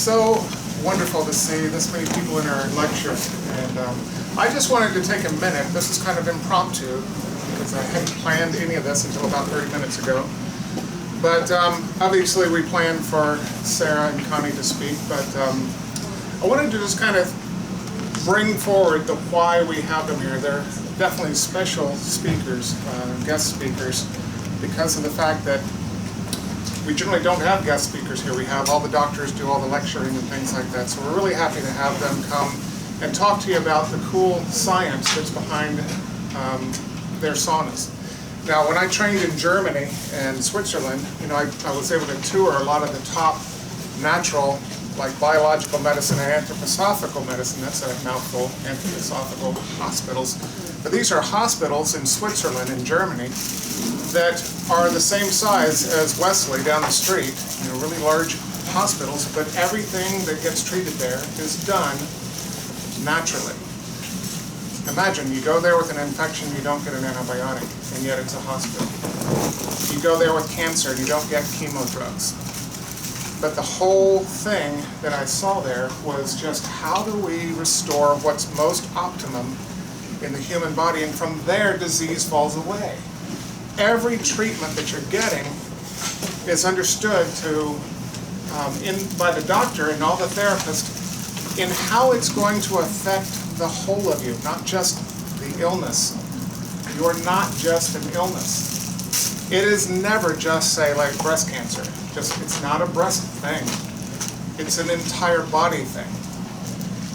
so wonderful to see this many people in our lecture. And I just wanted to take a minute. This is kind of impromptu because I hadn't planned any of this until about 30 minutes ago. But obviously we planned for Sarah and Connie to speak, but I wanted to just kind of bring forward the why we have them here. They're definitely special speakers, guest speakers, because of the fact that we generally don't have guest speakers here. We have all the doctors do all the lecturing and things like that. So we're really happy to have them come and talk to you about the cool science that's behind their saunas. Now, when I trained in Germany and Switzerland, you know, I was able to tour a lot of the top natural, like biological medicine and anthroposophical medicine. That's a mouthful, anthroposophical hospitals. But these are hospitals in Switzerland and Germany that are the same size as Wesley down the street, you know, really large hospitals, but everything that gets treated there is done naturally. Imagine you go there with an infection, you don't get an antibiotic, and yet it's a hospital. You go there with cancer, and you don't get chemo drugs. But the whole thing that I saw there was just how do we restore what's most optimum in the human body, and from there disease falls away. Every treatment that you're getting is understood by the doctor and all the therapists in how it's going to affect the whole of you, not just the illness. You're not just an illness. It is never just, say, like breast cancer. It's not a breast thing. It's an entire body thing.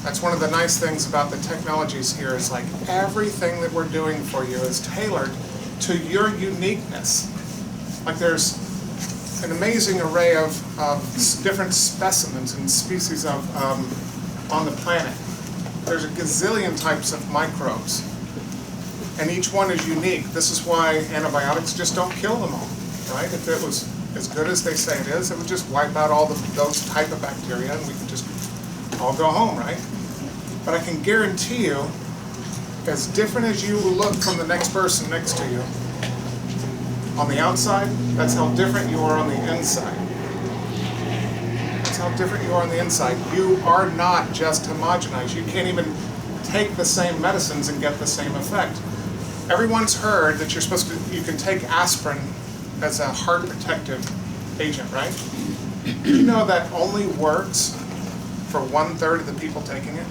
That's one of the nice things about the technologies here is like everything that we're doing for you is tailored to your uniqueness. Like there's an amazing array of different specimens and species of on the planet. There's a gazillion types of microbes, and each one is unique. This is why antibiotics just don't kill them all, right? If it was as good as they say it is, it would just wipe out all those type of bacteria, and we could just all go home, right? But I can guarantee you, as different as you look from the next person next to you, on the outside, that's how different you are on the inside. That's how different you are on the inside. You are not just homogenized. You can't even take the same medicines and get the same effect. Everyone's heard that you can take aspirin as a heart protective agent, right? You know that only works for 1/3 of the people taking it?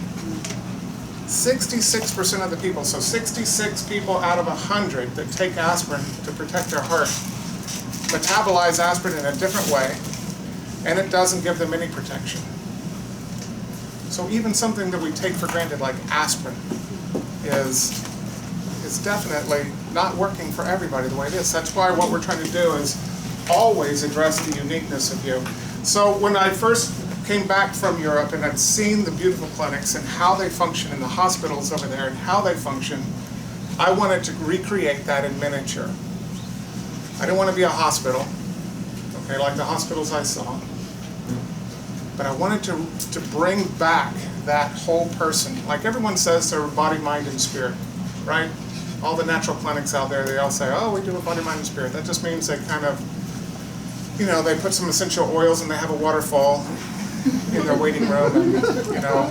66% of the people, so 66 people out of 100 that take aspirin to protect their heart metabolize aspirin in a different way, and it doesn't give them any protection. So even something that we take for granted like aspirin is definitely not working for everybody the way it is. That's why what we're trying to do is always address the uniqueness of you. So when I first came back from Europe and I'd seen the beautiful clinics and how they function in the hospitals over there and how they function, I wanted to recreate that in miniature. I didn't want to be a hospital, okay, like the hospitals I saw, but I wanted to bring back that whole person. Like everyone says they're body, mind, and spirit, right? All the natural clinics out there, they all say, oh, we do a body, mind, and spirit. That just means they kind of, you know, they put some essential oils and they have a waterfall in their waiting room, and you know,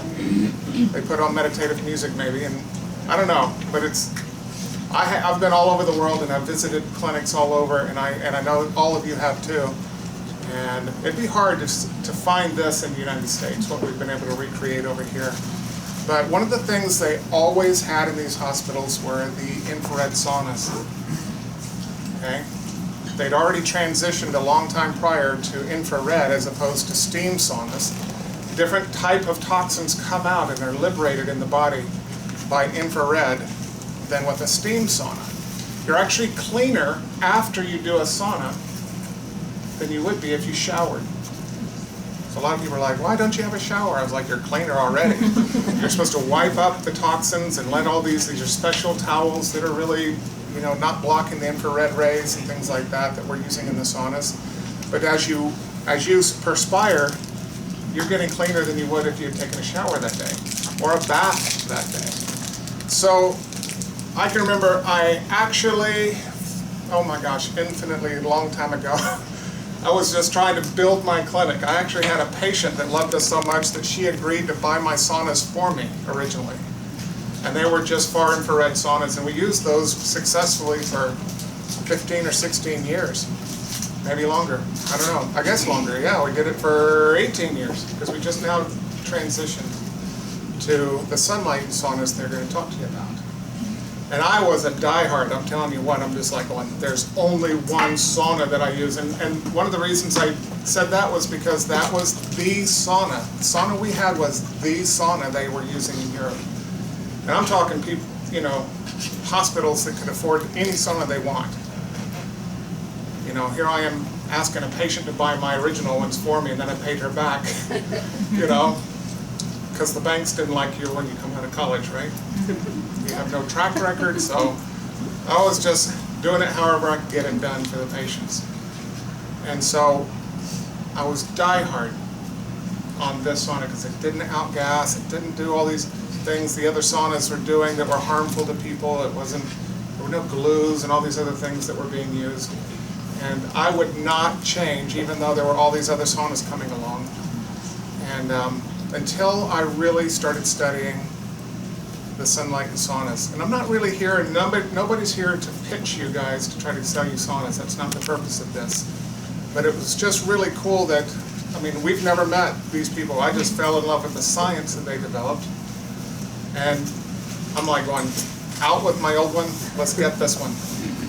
they put on meditative music maybe, and I don't know, but I've been all over the world and I've visited clinics all over, and I know all of you have too, and it'd be hard to find this in the United States, what we've been able to recreate over here. But one of the things they always had in these hospitals were the infrared saunas. Okay? They'd already transitioned a long time prior to infrared as opposed to steam saunas. Different type of toxins come out and are liberated in the body by infrared than with a steam sauna. You're actually cleaner after you do a sauna than you would be if you showered. So a lot of people are like, why don't you have a shower? I was like, you're cleaner already. You're supposed to wipe up the toxins and let all these are special towels that are really, you know, not blocking the infrared rays and things like that we're using in the saunas. But as you perspire, you're getting cleaner than you would if you had taken a shower that day or a bath that day. So I can remember I actually, oh my gosh, infinitely long time ago, I was just trying to build my clinic. I actually had a patient that loved us so much that she agreed to buy my saunas for me originally. And they were just far infrared saunas, and we used those successfully for 15 or 16 years. Maybe longer. I don't know. I guess longer. Yeah, we did it for 18 years because we just now transitioned to the Sunlighten saunas they're going to talk to you about. And I was a diehard. I'm telling you what, I'm just like going, there's only one sauna that I use. And one of the reasons I said that was because that was the sauna. The sauna we had was the sauna they were using in Europe. And I'm talking people, you know, hospitals that could afford any sauna they want. You know, here I am asking a patient to buy my original ones for me, and then I paid her back, you know, because the banks didn't like you when you come out of college, right? You have no track record, so I was just doing it however I could get it done for the patients. And so I was diehard on this sauna because it didn't outgas, it didn't do all these things the other saunas were doing that were harmful to people. It wasn't, there were no glues and all these other things that were being used. And I would not change, even though there were all these other saunas coming along. And until I really started studying the Sunlighten saunas. And I'm not really here, and nobody's here to pitch you guys to try to sell you saunas. That's not the purpose of this. But it was just really cool that, I mean, we've never met these people. I just fell in love with the science that they developed. And I'm like going, out with my old one, let's get this one.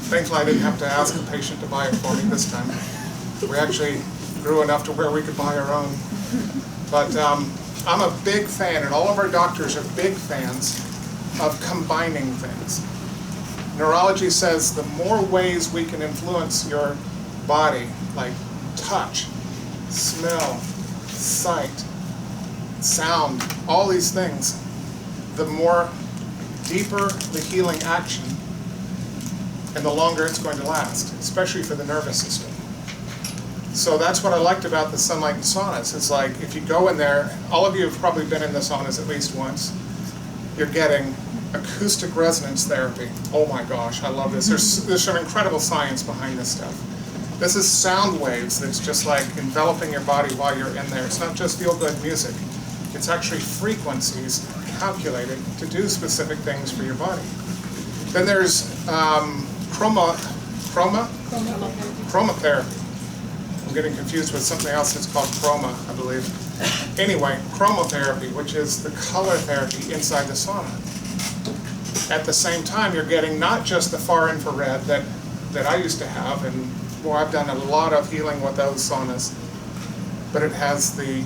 Thankfully I didn't have to ask the patient to buy it for me this time. We actually grew enough to where we could buy our own. But I'm a big fan, and all of our doctors are big fans of combining things. Neurology says the more ways we can influence your body, like touch, smell, sight, sound, all these things, the more deeper the healing action and the longer it's going to last, especially for the nervous system. So that's what I liked about the Sunlighten saunas. It's like if you go in there, all of you have probably been in the saunas at least once, you're getting acoustic resonance therapy. Oh my gosh, I love this. There's some incredible science behind this stuff. This is sound waves that's just like enveloping your body while you're in there. It's not just feel-good music. It's actually frequencies calculated to do specific things for your body. Then there's chromotherapy. I'm getting confused with something else that's called chroma, I believe. Anyway, chromotherapy, which is the color therapy inside the sauna. At the same time, you're getting not just the far infrared that I used to have, and boy, I've done a lot of healing with those saunas, but it has the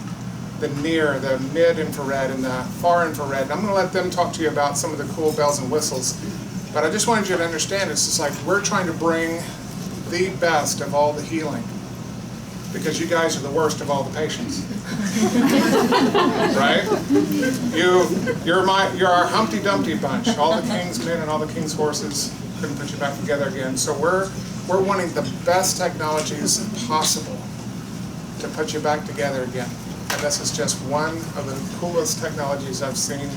near, the mid-infrared, and the far infrared. And I'm going to let them talk to you about some of the cool bells and whistles. But I just wanted you to understand, it's just like we're trying to bring the best of all the healing, because you guys are the worst of all the patients. Right? You're our Humpty Dumpty bunch. All the king's men and all the king's horses couldn't put you back together again. So we're wanting the best technologies possible to put you back together again. And this is just one of the coolest technologies I've seen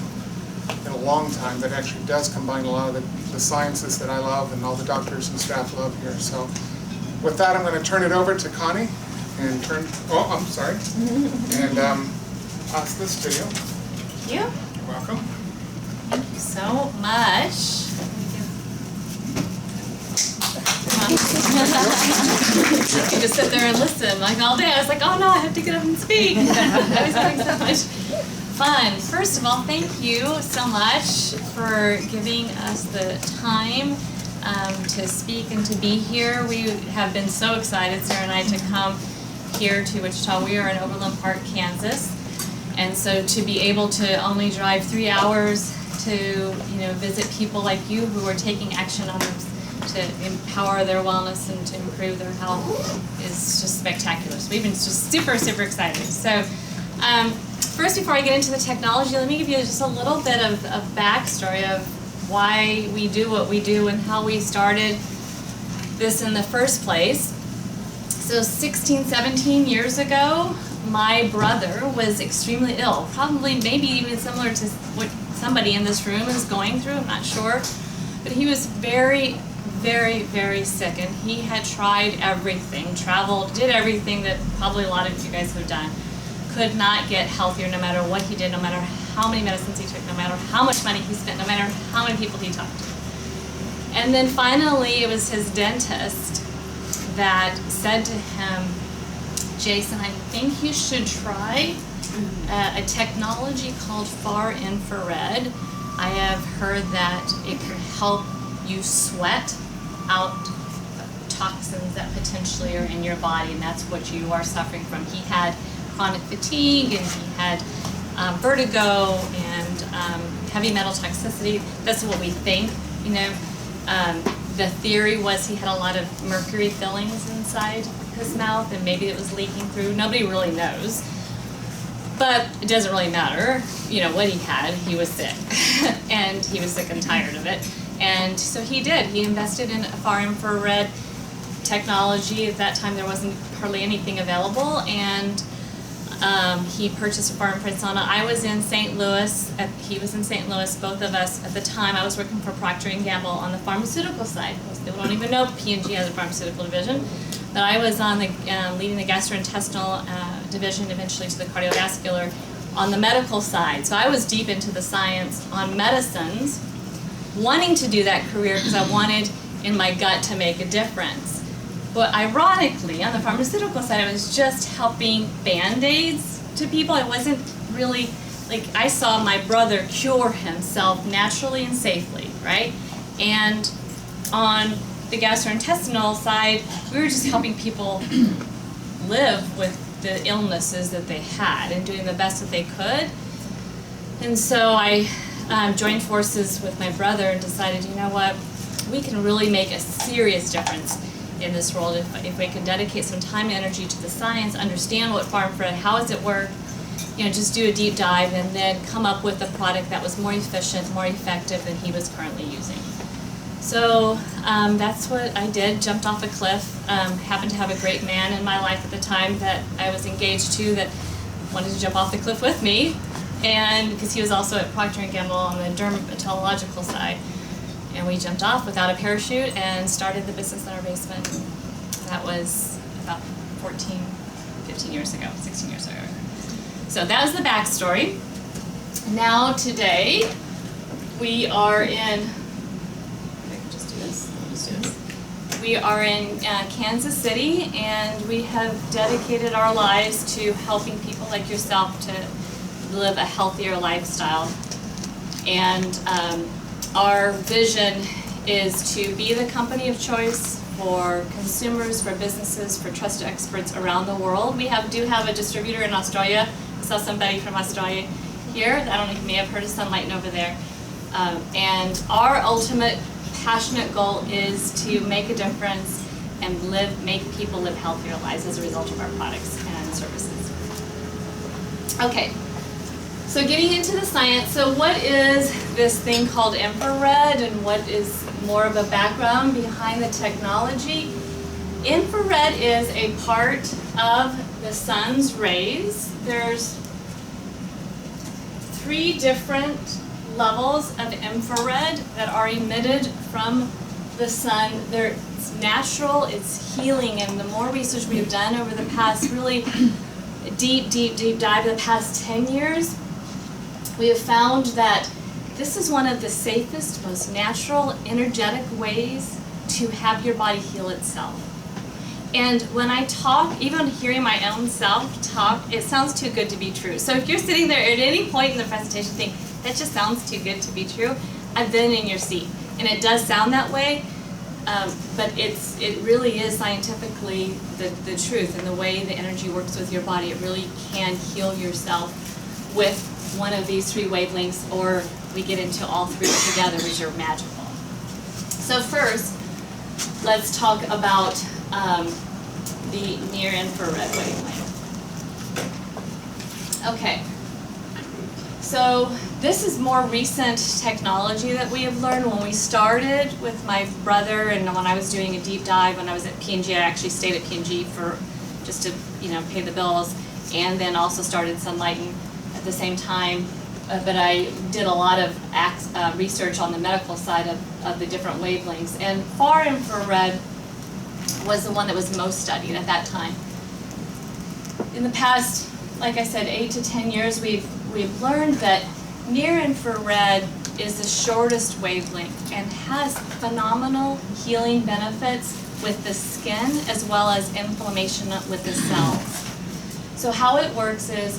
in a long time that actually does combine a lot of the sciences that I love and all the doctors and staff love here. So with that, I'm going to turn it over to Connie and I'm sorry, and pass this to you. Thank you. You're welcome. Thank you so much. You just sit there and listen like all day. I was like, oh no, I have to get up and speak. I was having so much fun. First of all, thank you so much for giving us the time to speak and to be here. We have been so excited, Sarah and I, to come here to Wichita. We are in Overland Park, Kansas, and so to be able to only drive 3 hours to visit people like you who are taking action on them to empower their wellness and to improve their health is just spectacular. So we've been just super, super excited. So first, before I get into the technology, let me give you just a little bit of backstory of why we do what we do and how we started this in the first place. So 16, 17 years ago, my brother was extremely ill, probably maybe even similar to what somebody in this room is going through, I'm not sure. But he was very very, very sick, and he had tried everything, traveled, did everything that probably a lot of you guys have done. Could not get healthier no matter what he did, no matter how many medicines he took, no matter how much money he spent, no matter how many people he talked to. And then finally, it was his dentist that said to him, Jason, I think you should try a technology called far infrared. I have heard that it can help you sweat out toxins that potentially are in your body, and that's what you are suffering from. He had chronic fatigue, and he had vertigo and heavy metal toxicity. That's what we think, you know. The theory was he had a lot of mercury fillings inside his mouth, and maybe it was leaking through. Nobody really knows. But it doesn't really matter, you know, what he had. He was sick, and he was sick and tired of it. And so he did. He invested in far infrared technology. At that time, there wasn't hardly anything available, and he purchased a far infrared sauna. I was in St. Louis. He was in St. Louis. Both of us at the time. I was working for Procter & Gamble on the pharmaceutical side. Most people don't even know P&G has a pharmaceutical division. But I was on the leading the gastrointestinal division, eventually to the cardiovascular, on the medical side. So I was deep into the science on medicines, wanting to do that career because I wanted in my gut to make a difference. But ironically, on the pharmaceutical side, I was just helping Band-Aids to people. I wasn't really, like, I saw my brother cure himself naturally and safely, right? And on the gastrointestinal side, we were just helping people live with the illnesses that they had and doing the best that they could. And so I joined forces with my brother and decided, you know what, we can really make a serious difference in this world if we can dedicate some time and energy to the science, understand what far infrared, how does it work, you know, just do a deep dive and then come up with a product that was more efficient, more effective than he was currently using. So that's what I did, jumped off a cliff. Happened to have a great man in my life at the time that I was engaged to that wanted to jump off the cliff with me, and because he was also at Procter & Gamble on the dermatological side. And we jumped off without a parachute and started the business in our basement. That was about 15 years ago, 16 years ago. So that was the backstory. Now today, we are in, we are in Kansas City, and we have dedicated our lives to helping people like yourself to live a healthier lifestyle. And our vision is to be the company of choice for consumers, for businesses, for trusted experts around the world. We do have a distributor in Australia. I saw somebody from Australia here. I don't know if you may have heard of Sunlighten over there. And our ultimate passionate goal is to make a difference and make people live healthier lives as a result of our products and services. Okay. So getting into the science, so what is this thing called infrared, and what is more of a background behind the technology? Infrared is a part of the sun's rays. There's 3 different levels of infrared that are emitted from the sun. It's natural, it's healing, and the more research we've done over the past really deep dive of the past 10 years, we have found that this is one of the safest, most natural, energetic ways to have your body heal itself. And when I talk, even hearing my own self talk, it sounds too good to be true. So if you're sitting there at any point in the presentation thinking, that just sounds too good to be true, I've been in your seat. And it does sound that way, but it really is scientifically the truth, and the way the energy works with your body. It really can heal yourself with one of these 3 wavelengths, or we get into all 3 together, which are magical. So first, let's talk about the near infrared wavelength. Okay, so this is more recent technology that we have learned. When we started with my brother, and when I was doing a deep dive, when I was at P&G, I actually stayed at P&G for just to pay the bills, and then also started Sunlighten at the same time. but I did a lot of research on the medical side of the different wavelengths. And far infrared was the one that was most studied at that time. In the past, like I said, 8 to 10 years, we've learned that near infrared is the shortest wavelength and has phenomenal healing benefits with the skin as well as inflammation with the cells. So how it works is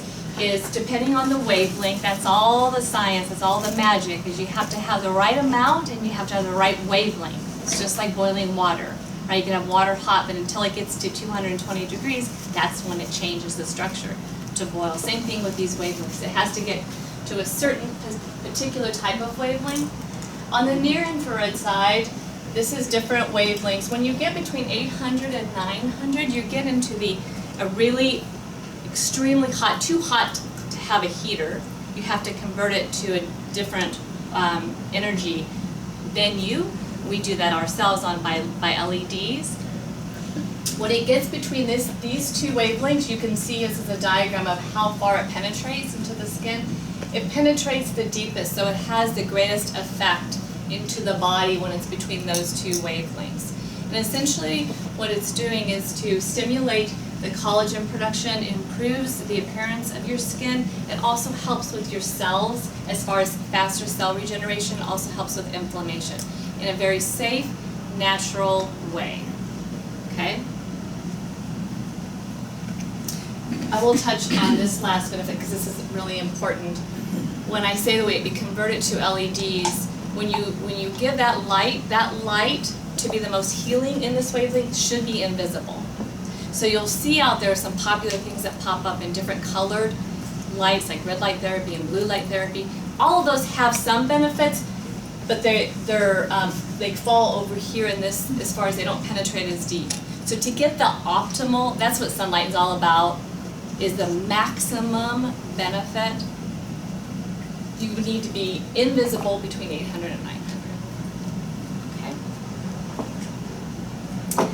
depending on the wavelength, that's all the science, that's all the magic, is you have to have the right amount and you have to have the right wavelength. It's just like boiling water, right? You can have water hot, but until it gets to 220 degrees, that's when it changes the structure to boil. Same thing with these wavelengths. It has to get to a certain particular type of wavelength. On the near infrared side, this is different wavelengths. When you get between 800 and 900, you get into a really extremely hot, too hot to have a heater. You have to convert it to a different energy venue. We do that ourselves by LEDs. When it gets between these two wavelengths, you can see this is a diagram of how far it penetrates into the skin. It penetrates the deepest, so it has the greatest effect into the body when it's between those two wavelengths. And essentially what it's doing is to stimulate the collagen production, improves the appearance of your skin. It also helps with your cells as far as faster cell regeneration, also helps with inflammation in a very safe, natural way. Okay? I will touch on this last benefit because this is really important. When I say that we convert it to LEDs, when you give that light to be the most healing in this wavelength should be invisible. So you'll see out there some popular things that pop up in different colored lights, like red light therapy and blue light therapy. All of those have some benefits, but they fall over here in this as far as they don't penetrate as deep. So to get the optimal, that's what Sunlighten's all about, is the maximum benefit. You need to be invisible between 800 and 900. Okay.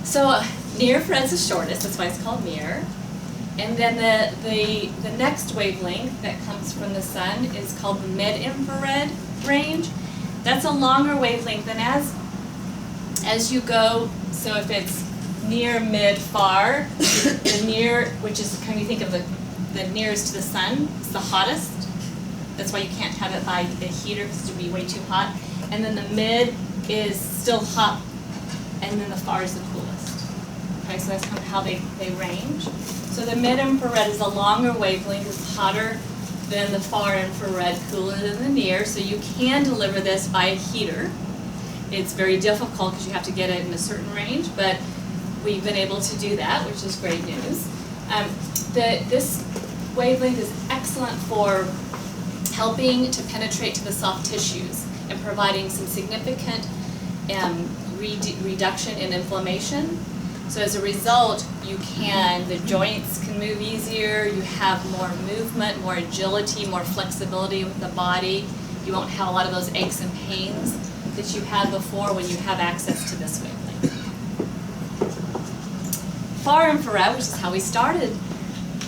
So near infrared's the shortest, that's why it's called near. And then the next wavelength that comes from the sun is called the mid-infrared range. That's a longer wavelength, and as you go, so if it's near, mid, far, the near, which is kind of, you think of the nearest to the sun, it's the hottest. That's why you can't have it by a heater because it would be way too hot. And then the mid is still hot, and then the far is the coolest. Okay, so that's kind of how they range. So the mid-infrared is a longer wavelength, it's hotter than the far infrared, cooler than the near, so you can deliver this by a heater. It's very difficult because you have to get it in a certain range, but we've been able to do that, which is great news. This wavelength is excellent for helping to penetrate to the soft tissues and providing some significant reduction in inflammation. So as a result, the joints can move easier, you have more movement, more agility, more flexibility with the body. You won't have a lot of those aches and pains that you had before when you have access to this wavelength. Far infrared, which is how we started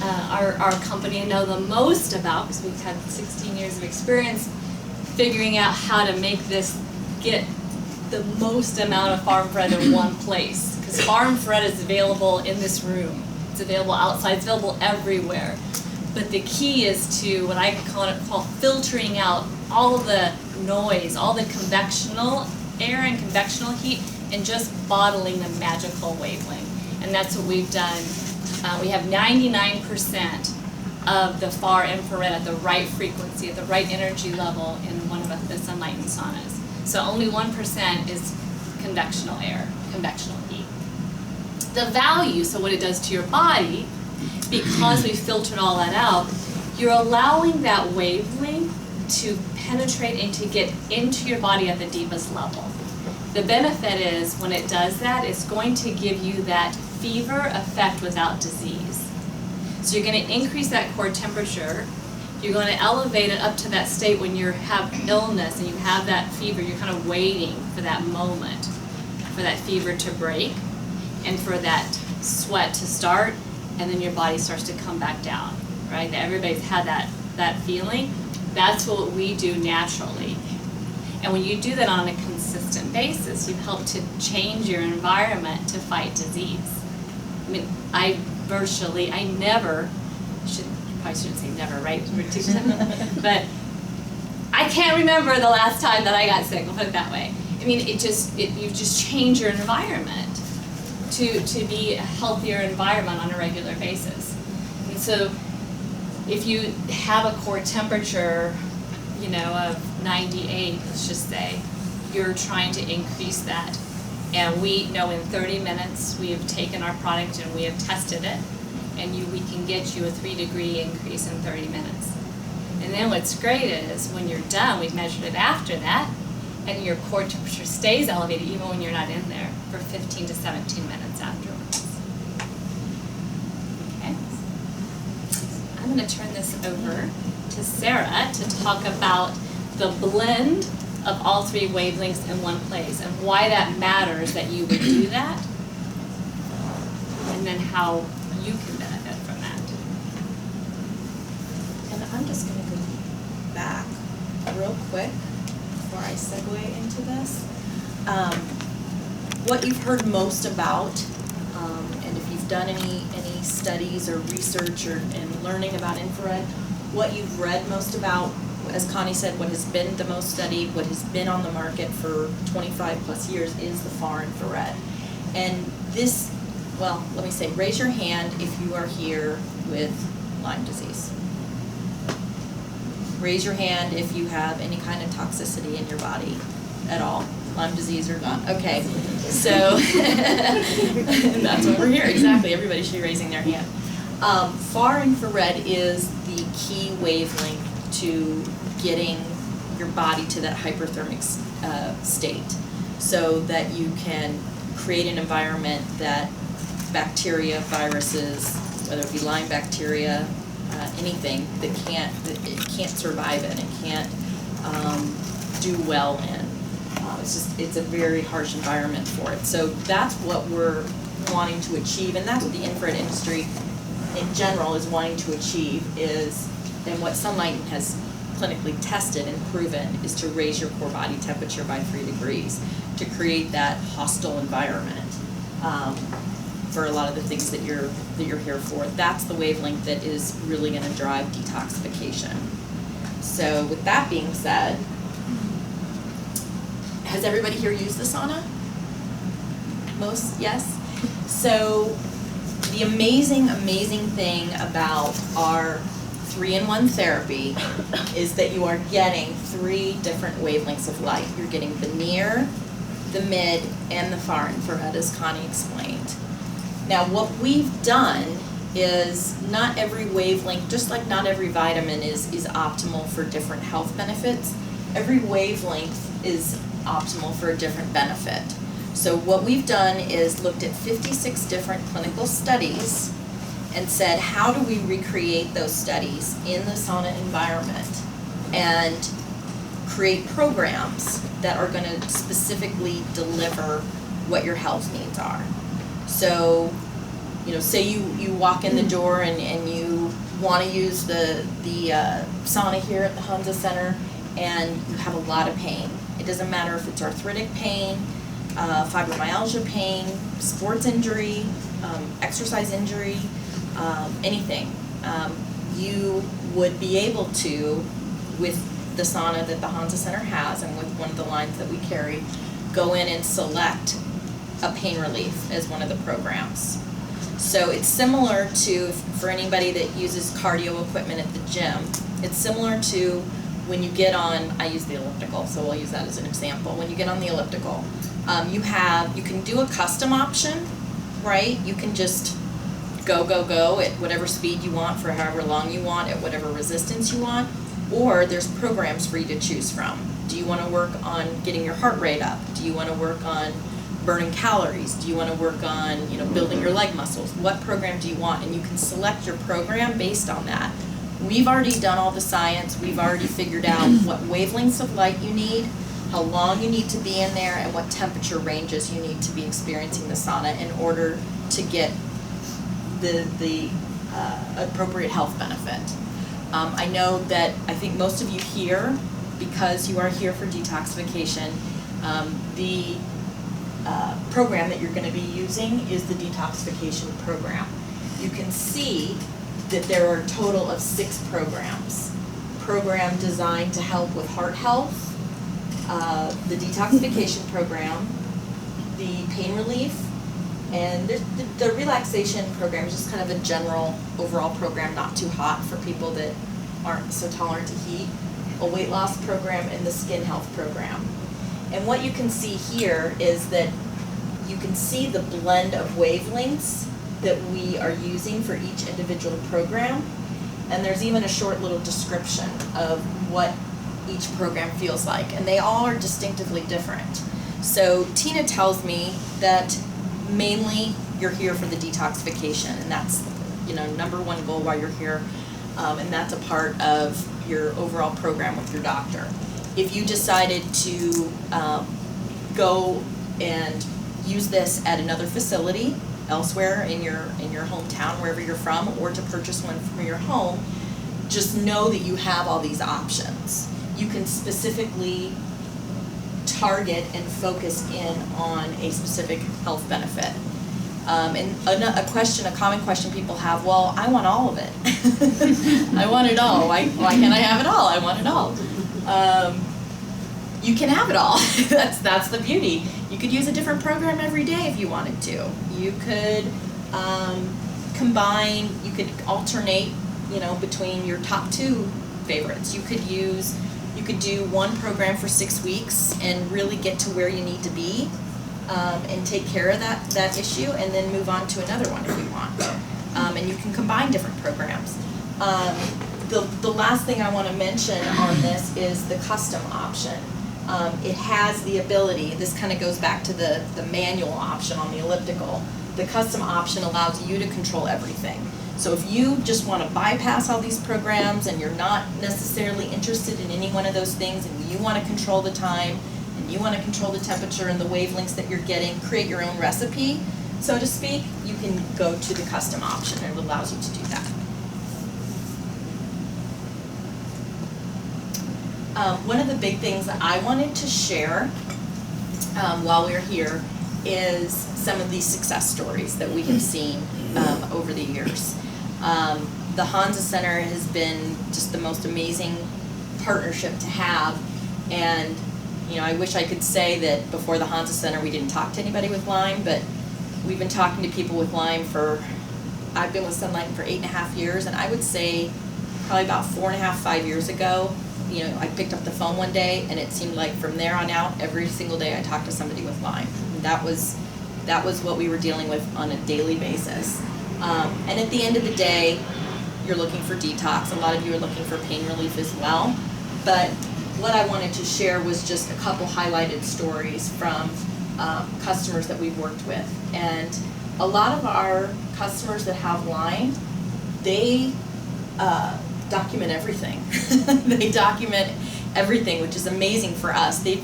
our company and know the most about, because we've had 16 years of experience figuring out how to make this get the most amount of far infrared in one place. Because far infrared is available in this room, it's available outside, it's available everywhere. But the key is to what I call filtering out all of the noise, all the convectional air and convectional heat, and just bottling the magical wavelength. And that's what we've done. We have 99% of the far infrared at the right frequency, at the right energy level in one of the Sunlighten saunas. So only 1% is convectional air, convectional heat. The value, so what it does to your body, because we filtered all that out, you're allowing that wavelength to penetrate and to get into your body at the deepest level. The benefit is when it does that, it's going to give you that fever effect without disease. So you're going to increase that core temperature, you're going to elevate it up to that state when you have illness and you have that fever, you're kind of waiting for that moment, for that fever to break and for that sweat to start, and then your body starts to come back down, right? Everybody's had that feeling. That's what we do naturally. And when you do that on a consistent basis, you help to change your environment to fight disease. I mean, I never, probably shouldn't say never, right? But I can't remember the last time that I got sick, we'll put it that way. I mean, you just change your environment to be a healthier environment on a regular basis. And so if you have a core temperature, of 98, let's just say, you're trying to increase that. And we know in 30 minutes we have taken our product and we have tested it, and we can get you a 3-degree increase in 30 minutes. And then what's great is when you're done, we've measured it after that, and your core temperature stays elevated even when you're not in there for 15 to 17 minutes afterwards. Okay. I'm going to turn this over to Sarah to talk about the blend of all 3 wavelengths in one place and why that matters that you would do that, and then how you can benefit from that. And I'm just going to go back real quick before I segue into this. What you've heard most about, and if you've done any studies or research and learning about infrared, what you've read most about, as Connie said, what has been the most studied, what has been on the market for 25 plus years is the far infrared. And this, well, let me say, raise your hand if you are here with Lyme disease. Raise your hand if you have any kind of toxicity in your body at all. Lyme disease or not. Okay, so that's why we're here, exactly. Everybody should be raising their hand. Far infrared is the key wavelength to getting your body to that hyperthermic state, so that you can create an environment that bacteria, viruses, whether it be Lyme bacteria, anything that it can't survive in, it can't do well in. It's a very harsh environment for it. So that's what we're wanting to achieve, and that's what the infrared industry in general is wanting to achieve, and what Sunlighten has clinically tested and proven is to raise your core body temperature by 3 degrees to create that hostile environment for a lot of the things that you're here for. That's the wavelength that is really going to drive detoxification. So with that being said, has everybody here used the sauna? Most, yes? So the amazing thing about our 3-in-1 therapy is that you are getting 3 different wavelengths of light. You're getting the near, the mid, and the far infrared, as Connie explained. Now what we've done is not every wavelength, just like not every vitamin is optimal for different health benefits, every wavelength is optimal for a different benefit. So what we've done is looked at 56 different clinical studies and said, how do we recreate those studies in the sauna environment and create programs that are going to specifically deliver what your health needs are. So, say you walk in the door and you want to use the sauna here at the Hansa Center, and you have a lot of pain. It doesn't matter if it's arthritic pain, fibromyalgia pain, sports injury, exercise injury, anything. You would be able to, with the sauna that the Hansa Center has and with one of the lines that we carry, go in and select a pain relief as one of the programs. So it's similar to, for anybody that uses cardio equipment at the gym, it's similar to when you get on, I use the elliptical, so we'll use that as an example. When you get on the elliptical, you can do a custom option, right? You can just go at whatever speed you want for however long you want, at whatever resistance you want, or there's programs for you to choose from. Do you want to work on getting your heart rate up? Do you want to work on burning calories? Do you want to work on, building your leg muscles? What program do you want? And you can select your program based on that. We've already done all the science. We've already figured out what wavelengths of light you need, how long you need to be in there, and what temperature ranges you need to be experiencing the sauna in order to get the appropriate health benefit. I know that I think most of you here, because you are here for detoxification, the program that you're going to be using is the detoxification program. You can see that there are a total of 6 programs. Program designed to help with heart health, the detoxification program, the pain relief, and the relaxation program is just kind of a general overall program, not too hot for people that aren't so tolerant to heat, a weight loss program, and the skin health program. And what you can see here is that you can see the blend of wavelengths that we are using for each individual program. And there's even a short little description of what each program feels like. And they all are distinctively different. So Tina tells me that mainly you're here for the detoxification, and that's, you know, number one goal while you're here. And that's a part of your overall program with your doctor. If you decided to go and use this at another facility elsewhere in your hometown, wherever you're from, or to purchase one from your home, just know that you have all these options. You can specifically target and focus in on a specific health benefit. And a common question people have, well, I want all of it. I want it all. Why can't I have it all? I want it all. You can have it all. That's the beauty. You could use a different program every day if you wanted to. You could combine, you could alternate, you know, between your top 2 favorites. You could do one program for 6 weeks and really get to where you need to be, and take care of that issue, and then move on to another one if you want. And you can combine different programs. The last thing I want to mention on this is the custom option. It has the ability, this kind of goes back to the manual option on the elliptical. The custom option allows you to control everything. So if you just want to bypass all these programs and you're not necessarily interested in any one of those things, and you want to control the time, and you want to control the temperature and the wavelengths that you're getting, create your own recipe, so to speak, you can go to the custom option, and it allows you to do that. One of the big things that I wanted to share while we're here is some of these success stories that we have seen over the years. The Hansa Center has been just the most amazing partnership to have, and you know, I wish I could say that before the Hansa Center we didn't talk to anybody with Lyme, but we've been talking to people with Lyme I've been with Sunlighten for 8.5 years, and I would say probably about 4.5, 5 years ago, you know, I picked up the phone one day, and it seemed like from there on out, every single day I talked to somebody with Lyme. And that was what we were dealing with on a daily basis. And at the end of the day, you're looking for detox. A lot of you are looking for pain relief as well. But what I wanted to share was just a couple highlighted stories from customers that we've worked with. And a lot of our customers that have Lyme, they document everything. They document everything, which is amazing for us. They've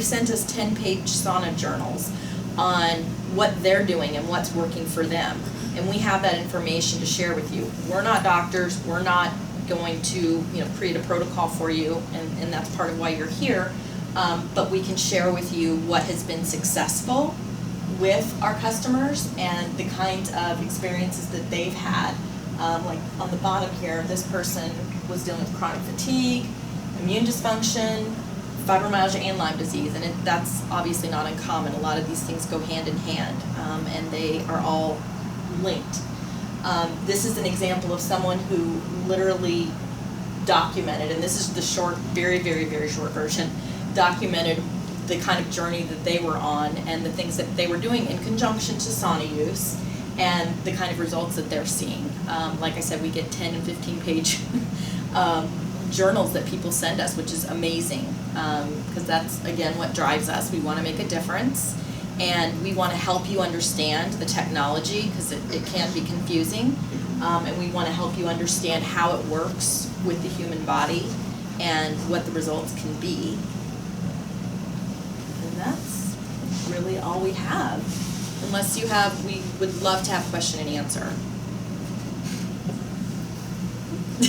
sent us 10-page sauna journals on what they're doing and what's working for them. And we have that information to share with you. We're not doctors. We're not going to, you know, create a protocol for you, and that's part of why you're here. But we can share with you what has been successful with our customers and the kind of experiences that they've had. Like on the bottom here, this person was dealing with chronic fatigue, immune dysfunction, fibromyalgia, and Lyme disease, and that's obviously not uncommon. A lot of these things go hand in hand, and they are all linked. This is an example of someone who literally documented, and this is the short, very, very, very short version, documented the kind of journey that they were on and the things that they were doing in conjunction to sauna use, and the kind of results that they're seeing. Like I said, we get 10 and 15-page journals that people send us, which is amazing, because that's, again, what drives us. We want to make a difference, and we want to help you understand the technology, because it can be confusing, and we want to help you understand how it works with the human body and what the results can be. And that's really all we have. Unless you have, we would love to have question and answer.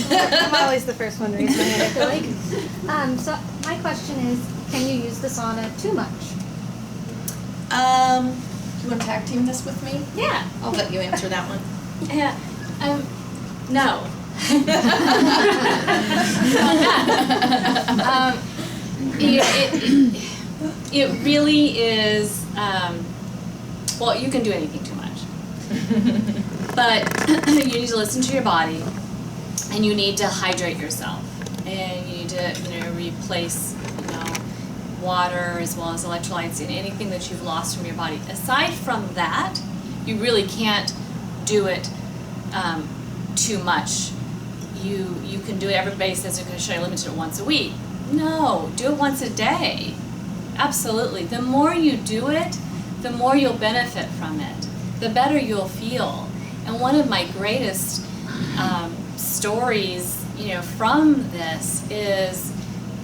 I'm always the first one to raise my hand, I feel like. So my question is, can you use the sauna too much? You want to tag team this with me? Yeah. I'll let you answer that one. Yeah. No. It really is, well, you can do anything too much. But you need to listen to your body, and you need to hydrate yourself. And you need to, replace, water as well as electrolytes and anything that you've lost from your body. Aside from that, you really can't do it too much. You can do it, everybody says they're going to show you limited it once a week. No, do it once a day. Absolutely. The more you do it, the more you'll benefit from it. The better you'll feel. And one of my greatest stories, from this is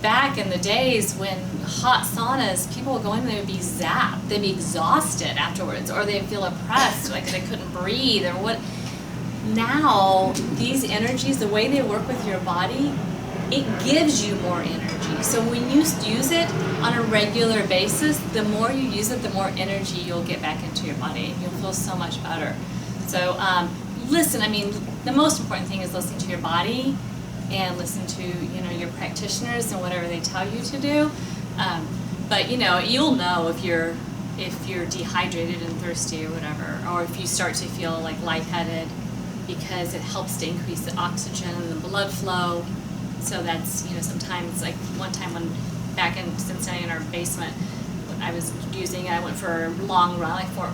back in the days when hot saunas, people would go in and they would be zapped. They'd be exhausted afterwards, or they'd feel oppressed, like they couldn't breathe, or what. Now, these energies, the way they work with your body, it gives you more energy. So when you use it on a regular basis, the more you use it, the more energy you'll get back into your body, and you'll feel so much better. So listen, the most important thing is listening to your body and listen to, your practitioners and whatever they tell you to do. But you'll know if you're dehydrated and thirsty or whatever, or if you start to feel like lightheaded, because it helps to increase the oxygen and the blood flow. So that's, sometimes, like one time when back in Cincinnati in our basement, when I was using it, I went for a long run, like 4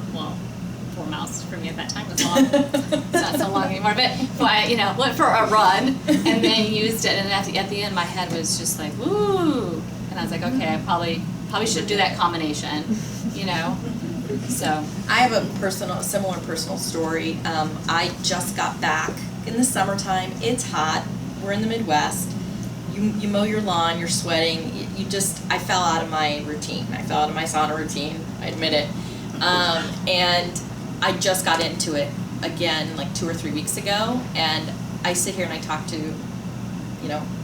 miles for me at that time was long. It's not so long anymore, but I, went for a run and then used it, and at the end my head was just like, woo, and I was like, okay, I probably should do that combination, So I have a similar personal story. I just got back in the summertime. It's hot. We're in the Midwest. You mow your lawn. You're sweating. I fell out of my routine. I fell out of my sauna routine. I admit it. And I just got into it again like 2 or 3 weeks ago. And I sit here and I talk to,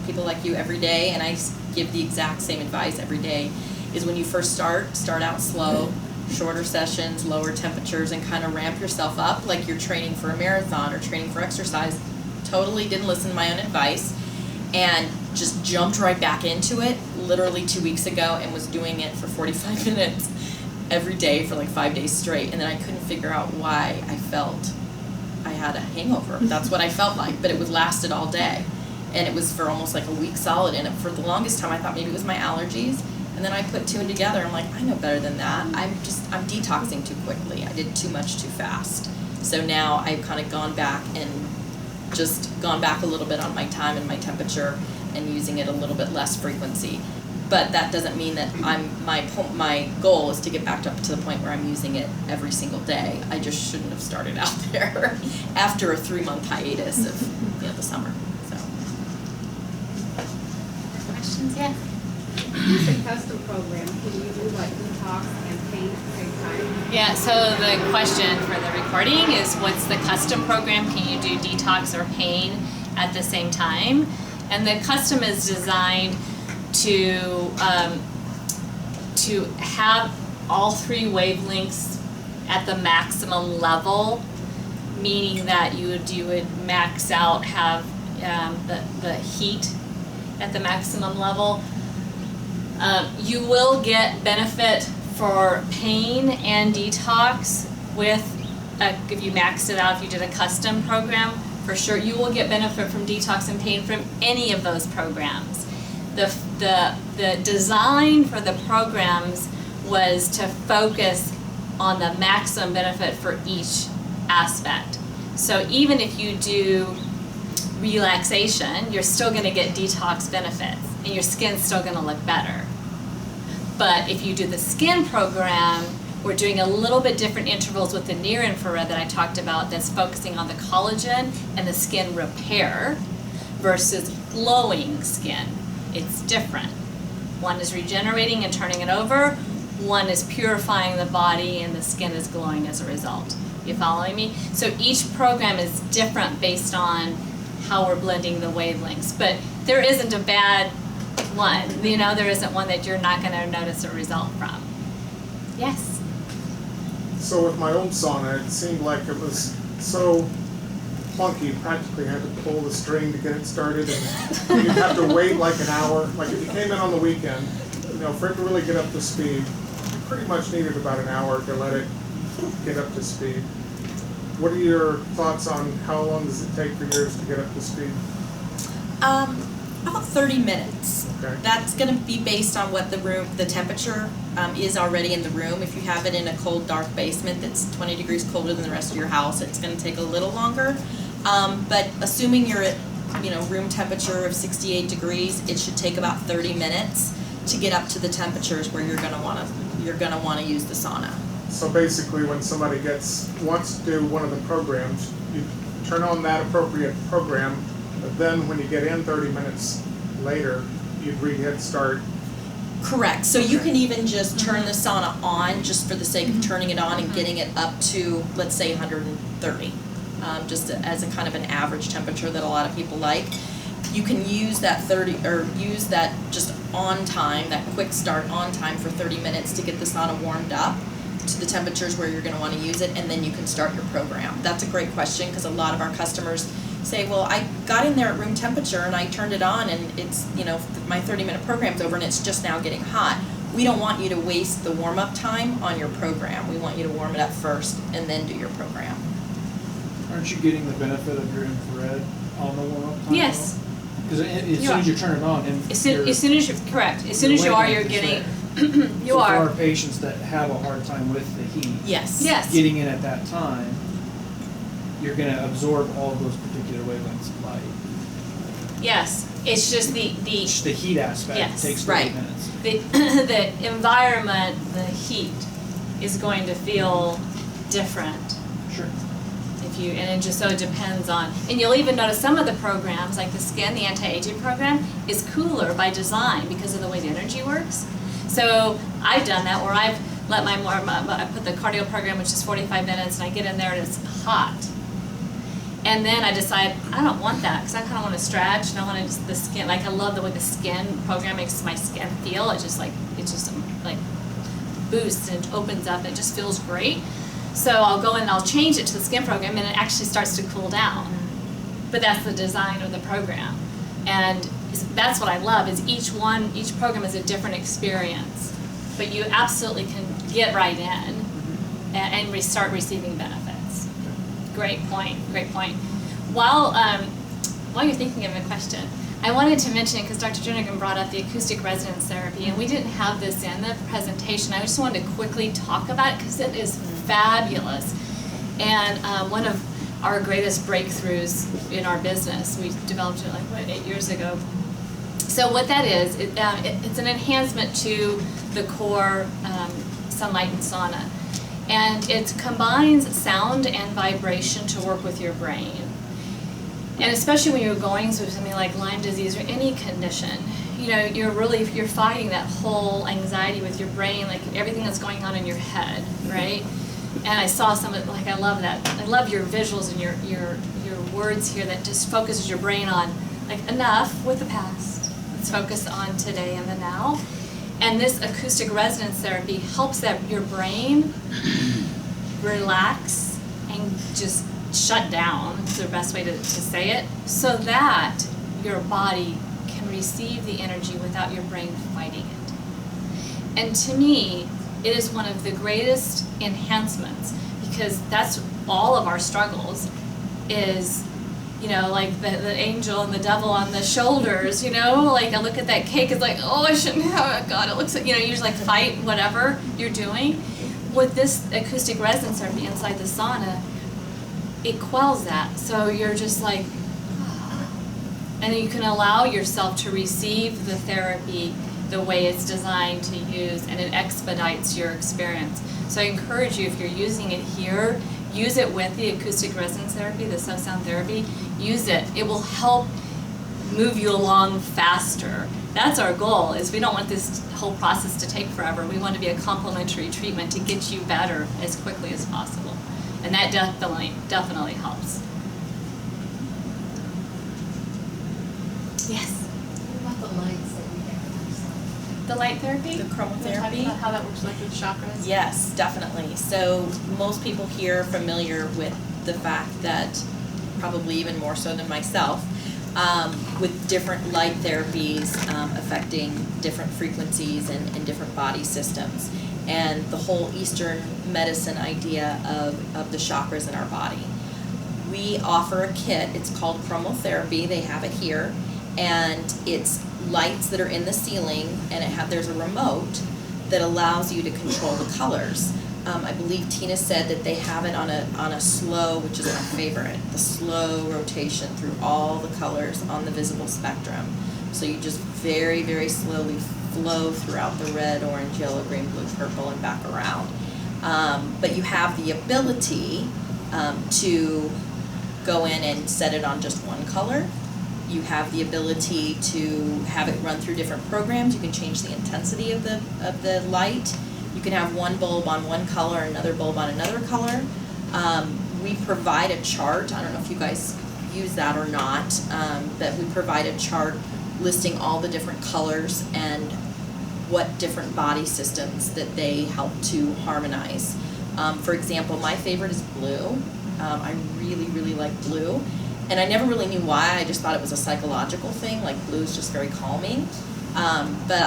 people like you every day, and I give the exact same advice every day. Is when you first start out slow. Shorter sessions, lower temperatures, and kind of ramp yourself up like you're training for a marathon or training for exercise. Totally didn't listen to my own advice and just jumped right back into it literally 2 weeks ago, and was doing it for 45 minutes every day for like 5 days straight. And then I couldn't figure out why I felt I had a hangover. That's what I felt like, but it lasted all day. And it was for almost like a week solid. And for the longest time I thought maybe it was my allergies. And then I put 2 together. I'm like, I know better than that. I'm detoxing too quickly. I did too much too fast. So now I've kind of gone back a little bit on my time and my temperature, and using it a little bit less frequency. But that doesn't mean that my goal is to get back up to the point where I'm using it every single day. I just shouldn't have started out there after a 3-month hiatus of the summer. So. Questions? Yeah. It's a custom program. Can you do like detox and paint at the same time? Yeah, so the question for the recording is, what's the custom program? Can you do detox or pain at the same time? And the custom is designed to have all 3 wavelengths at the maximum level, meaning that you would max out, have the heat at the maximum level. You will get benefit for pain and detox if you maxed it out, if you did a custom program, for sure you will get benefit from detox and pain from any of those programs. The design for the programs was to focus on the maximum benefit for each aspect. So even if you do relaxation, you're still going to get detox benefits, and your skin's still going to look better. But if you do the skin program, we're doing a little bit different intervals with the near infrared that I talked about, that's focusing on the collagen and the skin repair versus glowing skin. It's different. One is regenerating and turning it over. One is purifying the body, and the skin is glowing as a result. You following me? So each program is different based on how we're blending the wavelengths. But there isn't a bad one, you know, there isn't one that you're not going to notice a result from. Yes? So with my old sauna, it seemed like it was so clunky, you practically had to pull the string to get it started, and you'd have to wait like an hour. Like if you came in on the weekend, you know, for it to really get up to speed, you pretty much needed about an hour to let it get up to speed. What are your thoughts on how long does it take for yours to get up to speed? About 30 minutes. Okay. That's going to be based on what the temperature is already in the room. If you have it in a cold, dark basement that's 20 degrees colder than the rest of your house, it's going to take a little longer. But assuming you're at, room temperature of 68 degrees, it should take about 30 minutes to get up to the temperatures where you're going to want to use the sauna. So basically, when somebody wants to do one of the programs, you turn on that appropriate program, but then when you get in 30 minutes later, you'd hit start. Correct. So you can even just turn the sauna on just for the sake of turning it on and getting it up to, let's say, 130, just as a kind of an average temperature that a lot of people like. You can use that use that just on time, that quick start on time for 30 minutes to get the sauna warmed up to the temperatures where you're going to want to use it, and then you can start your program. That's a great question because a lot of our customers say, well, I got in there at room temperature and I turned it on and it's, my 30-minute program's over and it's just now getting hot. We don't want you to waste the warm-up time on your program. We want you to warm it up first and then do your program. Aren't you getting the benefit of your infrared on the warm-up time? Yes. Because as soon as you turn it on, and As soon as you're getting, you For are. our patients that have a hard time with the heat, Yes. Yes. getting in at that time, you're going to absorb all of those particular wavelengths of light. Yes. It's just Just the heat aspect Yes. takes 30 Right. minutes. the environment, the heat is going to feel different. Sure. And it just so it depends on, and you'll even notice some of the programs, like the skin, the anti-aging program, is cooler by design because of the way the energy works. So I've done that where I've let I put the cardio program, which is 45 minutes, and I get in there and it's hot. And then I decide, I don't want that, because I kind of want to stretch, and I want the skin, I love the way the skin program makes my skin feel. It just boosts and opens up, and it just feels great. So I'll go in and I'll change it to the skin program, and it actually starts to cool down. But that's the design of the program. And that's what I love, is each program is a different experience. But you absolutely can get right in and start receiving benefits. Great point. While you're thinking of a question, I wanted to mention, because Dr. Jernigan brought up the acoustic resonance therapy, and we didn't have this in the presentation. I just wanted to quickly talk about it because it is fabulous. And one of our greatest breakthroughs in our business, we developed it 8 years ago. So what that is, it's an enhancement to the core Sunlighten sauna. And it combines sound and vibration to work with your brain. And especially when you're going through something like Lyme disease or any condition, you're fighting that whole anxiety with your brain, like everything that's going on in your head, right? And I saw some of I love that. I love your visuals and your words here that just focuses your brain on, enough with the past. Let's focus on today and the now. And this acoustic resonance therapy helps your brain relax and just shut down, is the best way to say it, so that your body can receive the energy without your brain fighting it. And to me, it is one of the greatest enhancements, because that's all of our struggles is, the angel and the devil on the shoulders, I look at that cake, it's oh, I shouldn't have it, God, it looks like, you just fight whatever you're doing. With this acoustic resonance therapy inside the sauna, it quells that. So you're just and you can allow yourself to receive the therapy the way it's designed to use, and it expedites your experience. So I encourage you, if you're using it here, use it with the acoustic resonance therapy, the sub-sound therapy, use it. It will help move you along faster. That's our goal, is we don't want this whole process to take forever. We want to be a complementary treatment to get you better as quickly as possible. And that definitely helps. Yes. What about the lights that we have? The light therapy? The You wanna talk chromotherapy? about how that works like with chakras? Yes, definitely. So most people here are familiar with the fact that, probably even more so than myself, with different light therapies affecting different frequencies and different body systems. And the whole Eastern medicine idea of the chakras in our body. We offer a kit, it's called chromotherapy, they have it here, and it's lights that are in the ceiling, and there's a remote that allows you to control the colors. I believe Tina said that they have it on a slow, which is my favorite, the slow rotation through all the colors on the visible spectrum. So you just very, very slowly flow throughout the red, orange, yellow, green, blue, purple, and back around. But you have the ability to go in and set it on just one color. You have the ability to have it run through different programs. You can change the intensity of the light. You can have one bulb on one color, another bulb on another color. We provide a chart. I don't know if you guys use that or not, but we provide a chart listing all the different colors and what different body systems that they help to harmonize. For example, my favorite is blue. I really, really like blue. And I never really knew why, I just thought it was a psychological thing, like blue is just very calming. But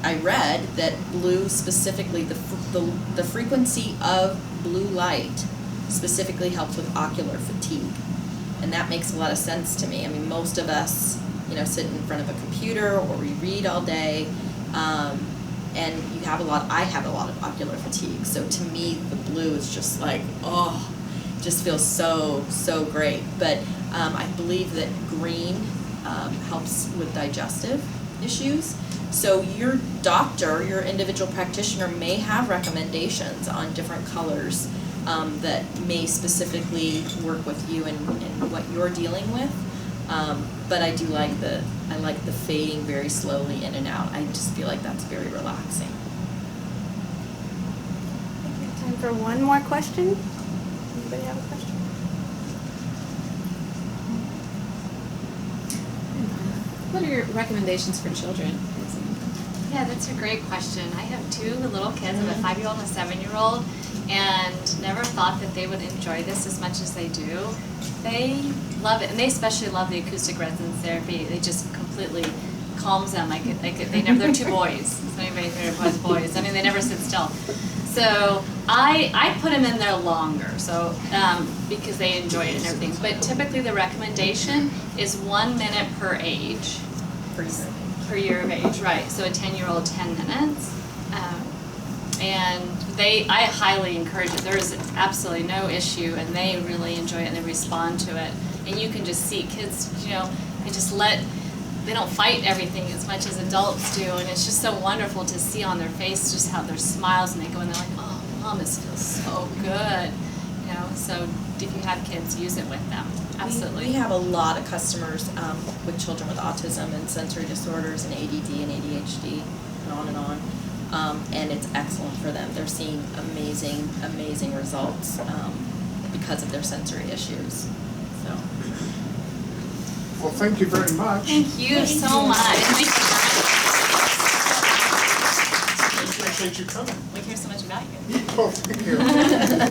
I read that blue specifically, the frequency of blue light specifically helps with ocular fatigue. And that makes a lot of sense to me. I mean, most of us, sit in front of a computer or we read all day, and I have a lot of ocular fatigue. So to me, the blue is just like, just feels so, so great. But I believe that green helps with digestive issues. So your doctor, your individual practitioner may have recommendations on different colors that may specifically work with you and what you're dealing with. But I do like the fading very slowly in and out. I just feel like that's very relaxing. I think we have time for one more question. Anybody have a question? What are your recommendations for children? Yeah, that's a great question. I have two little kids, I have a 5-year-old and a 7-year-old, and never thought that they would enjoy this as much as they do. They love it, and they especially love the acoustic resonance therapy. They just completely calms them. They're two boys. So anybody here has boys. I mean, they never sit still. So I put them in there longer, so because they enjoy it and everything. But typically the recommendation is 1 minute per age. Per year of age, right. So a 10-year-old, 10 minutes. And I highly encourage it. There's absolutely no issue, and they really enjoy it and they respond to it. And you can just see kids, they don't fight everything as much as adults do, and it's just so wonderful to see on their face just how their smiles, and they go and they're like, oh, Mom, this feels so good. So if you have kids, use it with them. Absolutely. We have a lot of customers with children with autism and sensory disorders and ADD and ADHD and on and on. And it's excellent for them. They're seeing amazing, amazing results because of their sensory issues. So. Well, thank you very much. Thank you so much. Thank you very much. I appreciate you coming. We care so much about you. Oh, thank you.